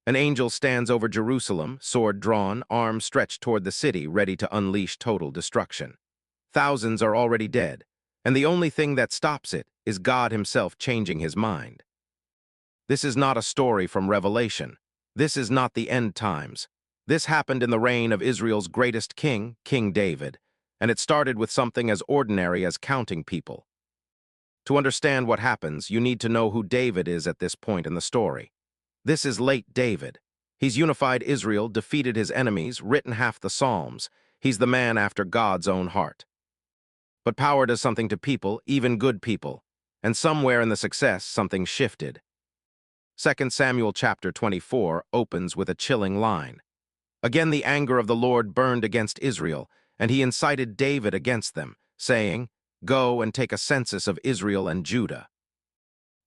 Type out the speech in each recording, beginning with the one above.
An angel stands over Jerusalem, sword drawn, arms stretched toward the city, ready to unleash total destruction. Thousands are already dead, and the only thing that stops it is God himself changing his mind. This is not a story from Revelation. This is not the end times. This happened in the reign of Israel's greatest king, King David, and it started with something as ordinary as counting people. To understand what happens, you need to know who David is at this point in the story. This is late David. He's unified Israel, defeated his enemies, written half the Psalms. He's the man after God's own heart. But power does something to people, even good people, and somewhere in the success, something shifted. 2 Samuel chapter 24 opens with a chilling line. Again the anger of the Lord burned against Israel, and he incited David against them, saying, "Go and take a census of Israel and Judah."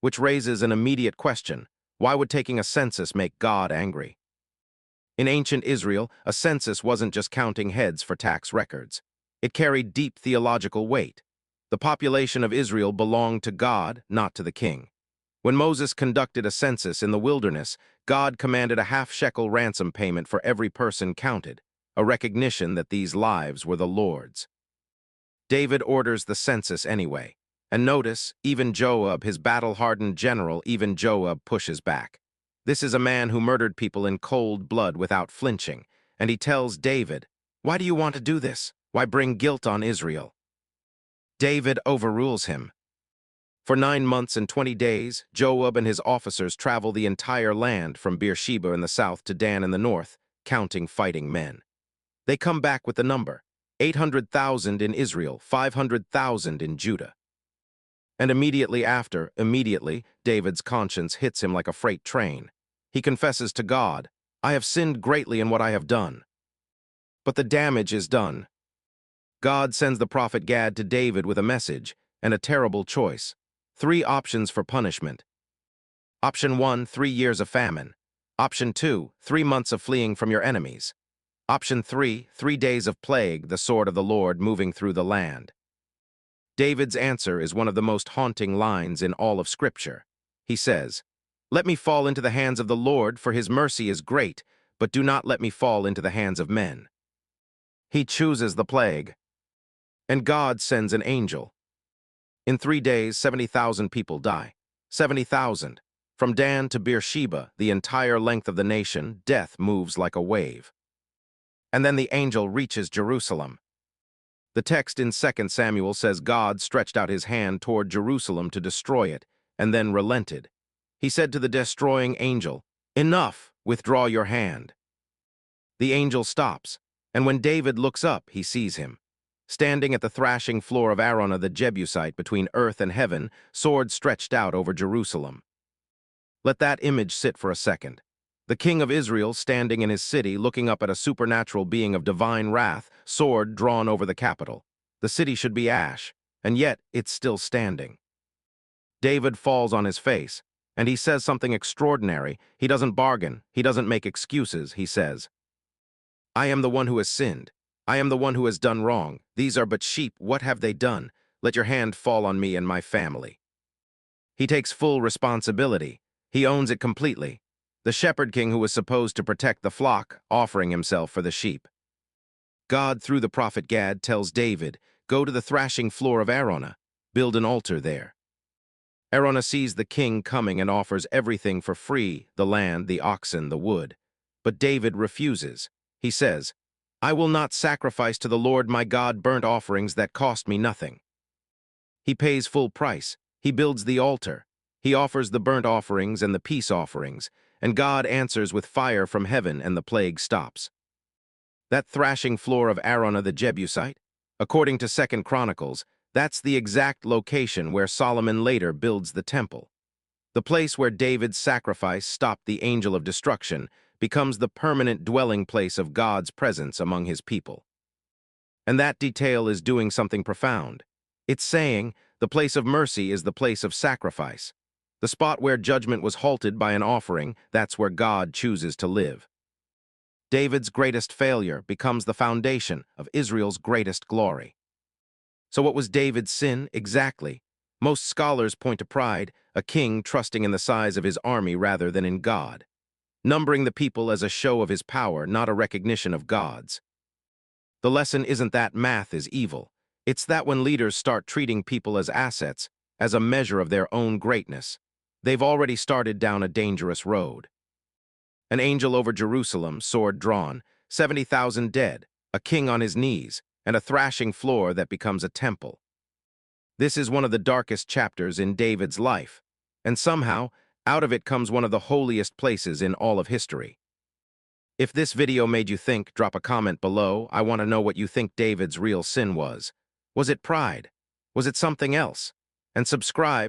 Which raises an immediate question: why would taking a census make God angry? In ancient Israel, a census wasn't just counting heads for tax records. It carried deep theological weight. The population of Israel belonged to God, not to the king. When Moses conducted a census in the wilderness, God commanded a half-shekel ransom payment for every person counted, a recognition that these lives were the Lord's. David orders the census anyway. And notice, even Joab, his battle-hardened general, even Joab pushes back. This is a man who murdered people in cold blood without flinching, and he tells David, "Why do you want to do this? Why bring guilt on Israel?" David overrules him. For 9 months and 20 days, Joab and his officers travel the entire land from Beersheba in the south to Dan in the north, counting fighting men. They come back with the number: 800,000 in Israel, 500,000 in Judah. And immediately, David's conscience hits him like a freight train. He confesses to God, "I have sinned greatly in what I have done." But the damage is done. God sends the prophet Gad to David with a message and a terrible choice. 3 options for punishment. Option 1, 3 years of famine. Option 2, 3 months of fleeing from your enemies. Option 3, 3 days of plague, the sword of the Lord moving through the land. David's answer is one of the most haunting lines in all of Scripture. He says, "Let me fall into the hands of the Lord, for his mercy is great, but do not let me fall into the hands of men." He chooses the plague. And God sends an angel. In 3 days, 70,000 people die. 70,000. From Dan to Beersheba, the entire length of the nation, death moves like a wave. And then the angel reaches Jerusalem. The text in 2 Samuel says God stretched out his hand toward Jerusalem to destroy it, and then relented. He said to the destroying angel, "Enough, withdraw your hand." The angel stops, and when David looks up, he sees him. Standing at the thrashing floor of Araunah the Jebusite between earth and heaven, sword stretched out over Jerusalem. Let that image sit for a second. The king of Israel standing in his city looking up at a supernatural being of divine wrath, sword drawn over the capital. The city should be ash, and yet it's still standing. David falls on his face, and he says something extraordinary. He doesn't bargain, he doesn't make excuses, he says, "I am the one who has sinned. I am the one who has done wrong. These are but sheep, what have they done? Let your hand fall on me and my family." He takes full responsibility. He owns it completely. The shepherd king who was supposed to protect the flock, offering himself for the sheep. God, through the prophet Gad, tells David, "Go to the thrashing floor of Araunah. Build an altar there." Araunah sees the king coming and offers everything for free, the land, the oxen, the wood. But David refuses. He says, "I will not sacrifice to the Lord my God burnt offerings that cost me nothing." He pays full price. He builds the altar. He offers the burnt offerings and the peace offerings, and God answers with fire from heaven, and the plague stops. That thrashing floor of Araunah the Jebusite, according to 2 Chronicles, that's the exact location where Solomon later builds the temple. The place where David's sacrifice stopped the angel of destruction becomes the permanent dwelling place of God's presence among his people. And that detail is doing something profound. It's saying the place of mercy is the place of sacrifice. The spot where judgment was halted by an offering, that's where God chooses to live. David's greatest failure becomes the foundation of Israel's greatest glory. So what was David's sin exactly? Most scholars point to pride, a king trusting in the size of his army rather than in God. numbering the people as a show of his power, not a recognition of God's. The lesson isn't that math is evil. It's that when leaders start treating people as assets, as a measure of their own greatness, they've already started down a dangerous road. An angel over Jerusalem, sword drawn, 70,000 dead, a king on his knees, and a thrashing floor that becomes a temple. This is one of the darkest chapters in David's life, and somehow, out of it comes one of the holiest places in all of history. If this video made you think, drop a comment below. I want to know what you think David's real sin was. Was it pride? Was it something else? And subscribe.